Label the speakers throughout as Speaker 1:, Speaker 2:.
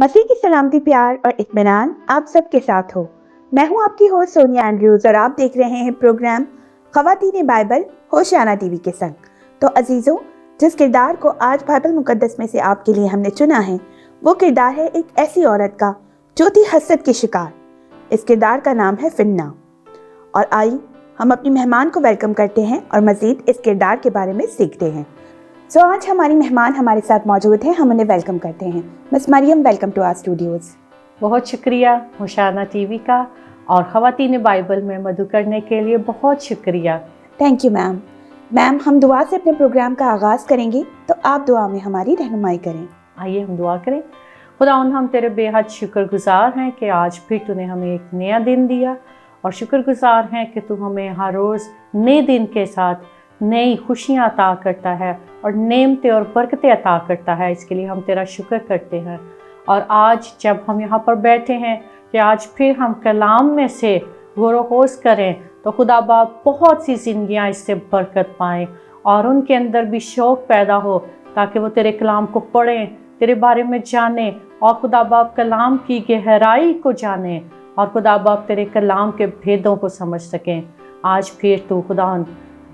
Speaker 1: मसीह की सलामती, प्यार और इत्मीनान आप सबके साथ हो। मैं हूं आपकी होस्ट सोनिया एंड्रयूज और आप देख रहे हैं प्रोग्राम खवातीन बाइबल होशियाना टीवी के संग। तो अजीजों, जिस किरदार को आज बाइबल मुकद्दस में से आपके लिए हमने चुना है, वो किरदार है एक ऐसी औरत का जो थी हसद की शिकार। इस किरदार का नाम है फिन्ना। और आई हम अपनी मेहमान को वेलकम करते हैं और मजीद इस किरदार के बारे में सीखते हैं। सो आज हमारी मेहमान हमारे साथ मौजूद हैं, हम उन्हें वेलकम करते हैं। Miss Maryam, welcome to our studios.
Speaker 2: बहुत शुक्रिया होशियाना टीवी का और खवातीन बाइबल में मदद करने के लिए बहुत शुक्रिया।
Speaker 1: Thank you ma'am. मैम, हम दुआ से अपने प्रोग्राम का आगाज़ करेंगे, तो आप दुआ में हमारी रहनुमाई करें।
Speaker 2: आइए हम दुआ करें। खुदावंद, हम तेरे बेहद शुक्रगुजार हैं कि आज फिर तूने हमें एक नया दिन दिया और शुक्रगुजार हैं कि तू हमें हर रोज़ नए दिन के साथ नई खुशियाँ अता करता है और नेमतें और बरकतें अता करता है। इसके लिए हम तेरा शुक्र करते हैं। और आज जब हम यहाँ पर बैठे हैं कि आज फिर हम कलाम में से गौर-व-होश करें, तो खुदा बाप बहुत सी ज़िंदगियाँ इससे बरकत पाएँ और उनके अंदर भी शौक़ पैदा हो, ताकि वो तेरे कलाम को पढ़ें, तेरे बारे में जानें और खुदा बाप कलाम की गहराई को जानें और खुदा बाप तेरे कलाम के भेदों को समझ सकें। आज फिर तू खुदा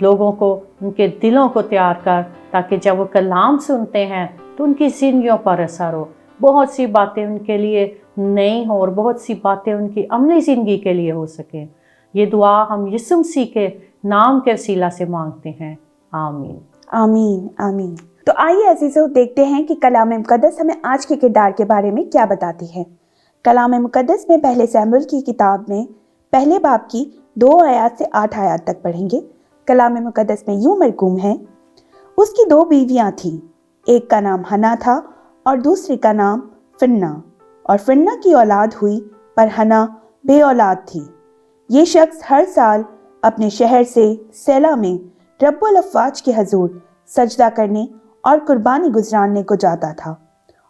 Speaker 2: लोगों को, उनके दिलों को तैयार कर, ताकि जब वो कलाम सुनते हैं तो उनकी ज़िंदगियों पर असर हो, बहुत सी बातें उनके लिए नई हो और बहुत सी बातें उनकी अमली ज़िंदगी के लिए हो सकें। ये दुआ हम यीशु मसीह के नाम के वसीला से मांगते हैं, आमीन
Speaker 1: आमीन आमीन। तो आइए अजीज़ों, देखते हैं कि कलाम मुकद्दस हमें आज के किरदार के बारे में क्या बताती है। कलाम मुकद्दस में पहले सैमुएल की किताब में पहले बाब की 2 आयत से 8 आयत तक पढ़ेंगे। कलाम मुकद्दस में यूं मरकूम है, उसकी 2 बीवियां थीं, एक का नाम हन्ना था और दूसरी का नाम फिन्ना। और फिन्ना की औलाद हुई, पर हन्ना बे औलाद थी। ये शख्स हर साल अपने शहर से सेला में रब्बुल अफ़वाज के हजूर सजदा करने और कुर्बानी गुजरानने को जाता था।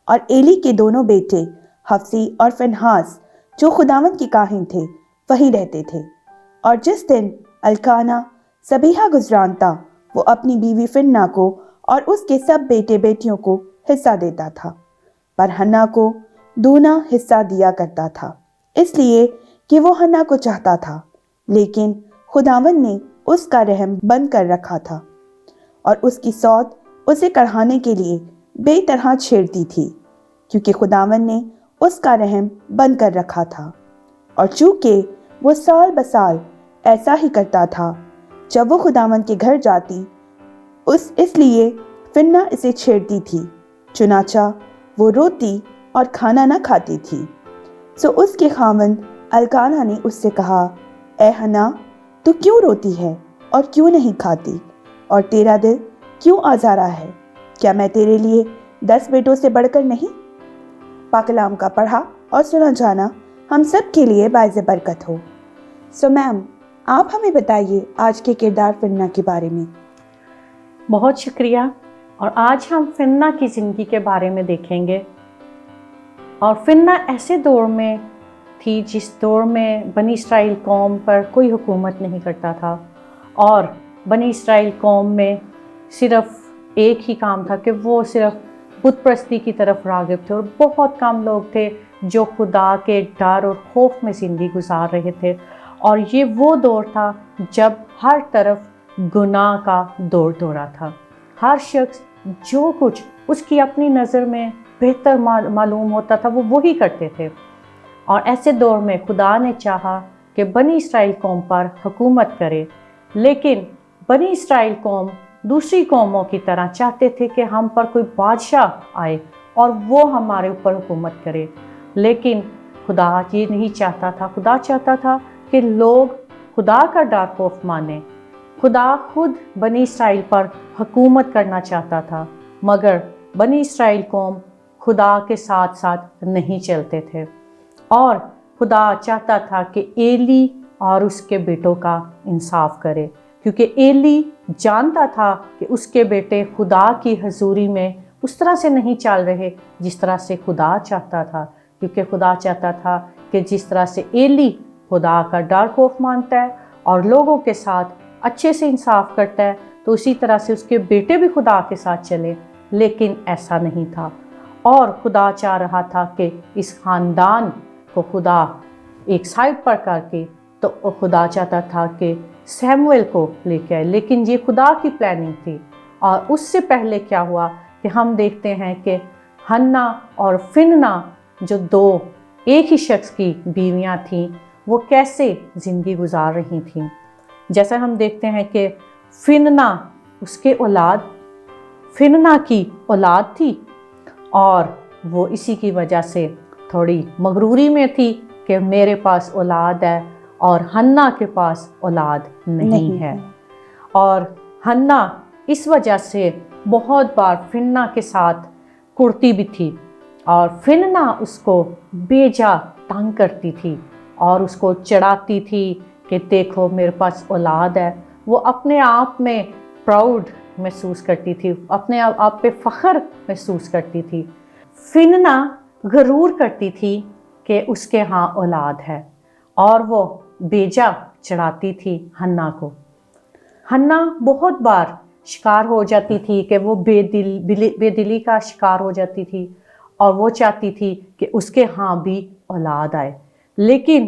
Speaker 1: और एली के दोनों बेटे हफ्सी और फिनहास, जो खुदावंद के काहिन थे, वहीं रहते थे। और जिस दिन अल्काना सबीहा गुजरानता, वो अपनी बीवी फिन्ना को और उसके सब बेटे बेटियों को हिस्सा देता था, पर हन्ना को दूना हिस्सा दिया करता था, इसलिए कि वो हन्ना को चाहता था। लेकिन खुदावंद ने उसका रहम बंद कर रखा था और उसकी सौत उसे कढ़ाने के लिए बेतरह छेड़ती थी, क्योंकि खुदावंद ने उसका रहम बंद कर रखा था। और चूंकि वो साल बसाल ऐसा ही करता था जब वो खुदावंद के घर जाती, इसलिए फिन्ना इसे छेड़ती थी। चुनाचा वो रोती और खाना न खाती थी। सो उसके खावंद अल्काना ने उससे कहा, ए हन्ना, तू क्यों रोती है और क्यों नहीं खाती, और तेरा दिल क्यों आज़ारा है? क्या मैं तेरे लिए 10 बेटों से बढ़कर नहीं? पाकलाम का पढ़ा और सुना जाना हम सब के लिए बाइज़ बरकत हो। सो मैम, आप हमें बताइए आज के किरदार फिन्ना के बारे में।
Speaker 2: बहुत शुक्रिया। और आज हम फिन्ना की ज़िंदगी के बारे में देखेंगे। और फिन्ना ऐसे दौर में थी जिस दौर में बनी इस्राएल कौम पर कोई हुकूमत नहीं करता था, और बनी इस्राएल कौम में सिर्फ़ एक ही काम था कि वो सिर्फ बुत परस्ती की तरफ राग़िब थे, और बहुत कम लोग थे जो खुदा के डर और खौफ में ज़िंदगी गुजार रहे थे। और ये वो दौर था जब हर तरफ गुनाह का दौर दौरा था। हर शख्स जो कुछ उसकी अपनी नज़र में बेहतर मालूम होता था वो वही करते थे। और ऐसे दौर में खुदा ने चाहा कि बनी इस्राएल कौम पर हुकूमत करे, लेकिन बनी इस्राएल कौम दूसरी कौमों की तरह चाहते थे कि हम पर कोई बादशाह आए और वो हमारे ऊपर हुकूमत करे। लेकिन खुदा ये नहीं चाहता था। खुदा चाहता था कि लोग खुदा का डर खौफ माने। खुदा खुद बनी इस्राएल पर हुकूमत करना चाहता था, मगर बनी इस्राएल कौम खुदा के साथ साथ नहीं चलते थे। और खुदा चाहता था कि एली और उसके बेटों का इंसाफ करे, क्योंकि एली जानता था कि उसके बेटे खुदा की हजूरी में उस तरह से नहीं चल रहे जिस तरह से खुदा चाहता था। क्योंकि खुदा चाहता था कि जिस तरह से एली खुदा का डर खौफ मानता है और लोगों के साथ अच्छे से इंसाफ करता है, तो उसी तरह से उसके बेटे भी खुदा के साथ चले। लेकिन ऐसा नहीं था। اور خدا چاہ رہا تھا کہ اس خاندان کو خدا ایک سائڈ پر کر کے تو خدا چاہتا تھا کہ سیموئل کو لے کے آئے، لیکن یہ خدا کی پلاننگ تھی۔ اور اس سے پہلے کیا ہوا کہ ہم دیکھتے ہیں کہ ہنا اور فننا جو دو ایک ہی شخص کی بیویاں تھیں وہ کیسے زندگی گزار رہی تھیں۔ جیسا ہم دیکھتے ہیں کہ فننا اس کے فننا کی اولاد تھی اور وہ اسی کی وجہ سے تھوڑی مغروری میں تھی کہ میرے پاس اولاد ہے اور ہنا کے پاس اولاد نہیں ہے۔ اور ہنا اس وجہ سے بہت بار فننا کے ساتھ کڑتی بھی تھی اور فننا اس کو بیجا تنگ کرتی تھی اور اس کو چڑھاتی تھی کہ دیکھو میرے پاس اولاد ہے۔ وہ اپنے آپ میں پراؤڈ محسوس کرتی تھی، اپنے آپ پہ فخر محسوس کرتی تھی۔ فننا غرور کرتی تھی کہ اس کے ہاں اولاد ہے اور وہ بیجا چڑھاتی تھی ہنا کو۔ ہنا بہت بار شکار ہو جاتی تھی کہ وہ بے دلی کا شکار ہو جاتی تھی اور وہ چاہتی تھی کہ اس کے ہاں بھی اولاد آئے، لیکن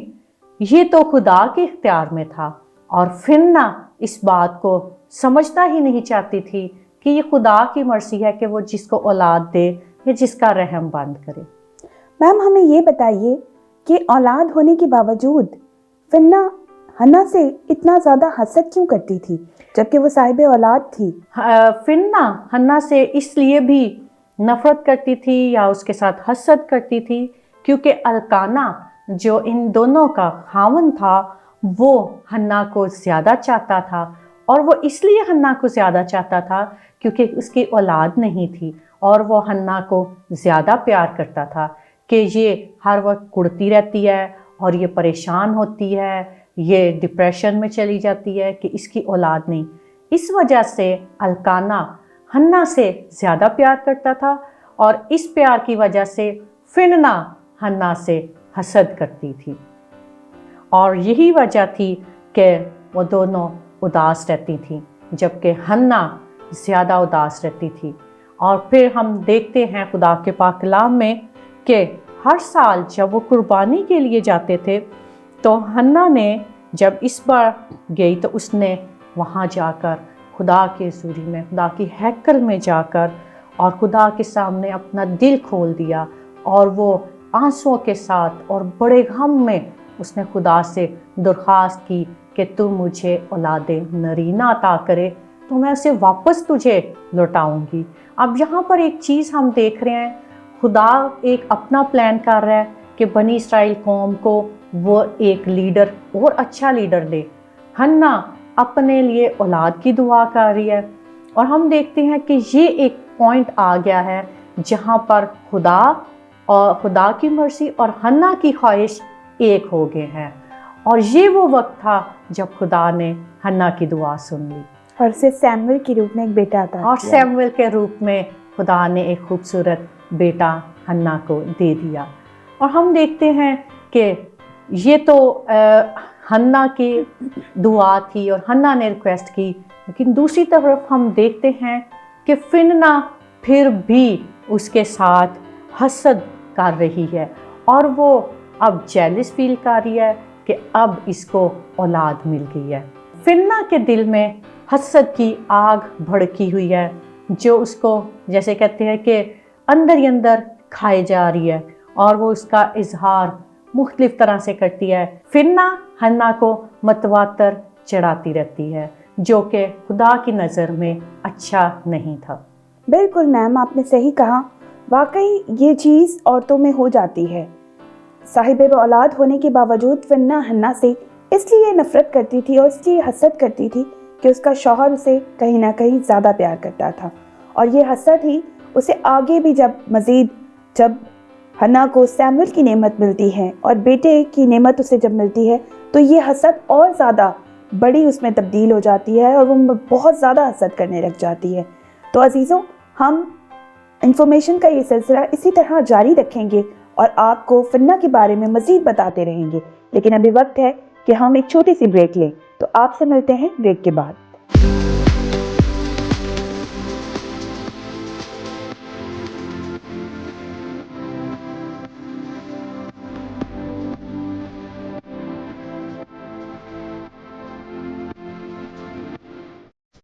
Speaker 2: یہ تو خدا کے اختیار میں تھا اور فننا اس بات کو سمجھنا ہی نہیں چاہتی تھی کہ یہ خدا کی مرضی ہے کہ وہ جس کو اولاد دے یا جس کا رحم بند کرے۔
Speaker 1: میم ہمیں یہ بتائیے کہ اولاد ہونے کے باوجود فننا ہنا سے اتنا زیادہ حسد کیوں کرتی تھی جبکہ وہ صاحب اولاد تھی؟
Speaker 2: فننا ہنا سے اس لیے بھی نفرت کرتی تھی یا اس کے ساتھ حسد کرتی تھی کیونکہ الکانا جو ان دونوں کا خاوند تھا وہ ہنا کو زیادہ چاہتا تھا، اور وہ اس لیے ہنا کو زیادہ چاہتا تھا کیونکہ اس کی اولاد نہیں تھی اور وہ ہنا کو زیادہ پیار کرتا تھا کہ یہ ہر وقت کڑتی رہتی ہے اور یہ پریشان ہوتی ہے، یہ ڈپریشن میں چلی جاتی ہے کہ اس کی اولاد نہیں۔ اس وجہ سے الکانا ہنا سے زیادہ پیار کرتا تھا اور اس پیار کی وجہ سے فننا ہنا سے حسد کرتی تھی، اور یہی وجہ تھی کہ وہ دونوں اداس رہتی تھیں جبکہ ہنا زیادہ اداس رہتی تھی۔ اور پھر ہم دیکھتے ہیں خدا کے پاک کلام میں کہ ہر سال جب وہ قربانی کے لیے جاتے تھے تو ہنا نے جب اس بار گئی تو اس نے وہاں جا کر خدا کے حضوری میں، خدا کی ہیکل میں جا کر اور خدا کے سامنے اپنا دل کھول دیا اور وہ آنسوؤں کے ساتھ اور بڑے غم میں اس نے خدا سے درخواست کی کہ تو مجھے اولاد نرینہ عطا کرے تو میں اسے واپس تجھے لوٹاؤں گی۔ اب یہاں پر ایک چیز ہم دیکھ رہے ہیں، خدا ایک اپنا پلان کر رہا ہے کہ بنی اسرائیل قوم کو وہ ایک لیڈر اور اچھا لیڈر دے۔ ہنا اپنے لیے اولاد کی دعا کر رہی ہے اور ہم دیکھتے ہیں کہ یہ ایک پوائنٹ آ گیا ہے جہاں پر خدا کی مرضی اور ہنا کی خواہش ایک ہو گئے ہیں، اور یہ وہ وقت تھا جب خدا نے ہنا کی دعا سن لی
Speaker 1: اور اسے سیموئل کے روپ میں ایک بیٹا عطا کیا، اور
Speaker 2: سیموئل کے روپ میں خدا نے ایک خوبصورت بیٹا ہنا کو دے دیا۔ اور ہم دیکھتے ہیں کہ یہ تو ہنا کی دعا تھی اور ہنا نے ریکویسٹ کی، لیکن دوسری طرف ہم دیکھتے ہیں کہ فننا پھر بھی اس کے ساتھ حسد کر رہی ہے اور وہ اب جیلس فیل کر رہی ہے کہ اب اس کو اولاد مل گئی ہے۔ فننا کے دل میں حسد کی آگ بھڑکی ہوئی ہے جو اس کو جیسے کہتے ہیں کہ اندر ہی اندر کھائے جا رہی ہے، اور وہ اس کا اظہار مختلف طرح سے کرتی ہے۔ فننا ہنا کو متواتر چڑھاتی رہتی ہے جو کہ خدا کی نظر میں اچھا نہیں تھا۔
Speaker 1: بالکل میم، آپ نے صحیح کہا، واقعی یہ چیز عورتوں میں ہو جاتی ہے۔ صاحب اولاد ہونے کے باوجود فننا ہنا سے اس لیے نفرت کرتی تھی اور اس لیے حسد کرتی تھی کہ اس کا شوہر اسے کہیں نہ کہیں زیادہ پیار کرتا تھا، اور یہ حسد ہی اسے آگے بھی جب ہنا کو سیموئل کی نعمت ملتی ہے اور بیٹے کی نعمت اسے جب ملتی ہے تو یہ حسد اور زیادہ بڑی اس میں تبدیل ہو جاتی ہے اور وہ بہت زیادہ حسد کرنے لگ جاتی ہے۔ تو عزیزوں، ہم انفارمیشن کا یہ سلسلہ اسی طرح جاری رکھیں گے اور آپ کو فننا کے بارے میں مزید بتاتے رہیں گے، لیکن ابھی وقت ہے کہ ہم ایک چھوٹی سی بریک لیں، تو آپ سے ملتے ہیں بریک کے بعد۔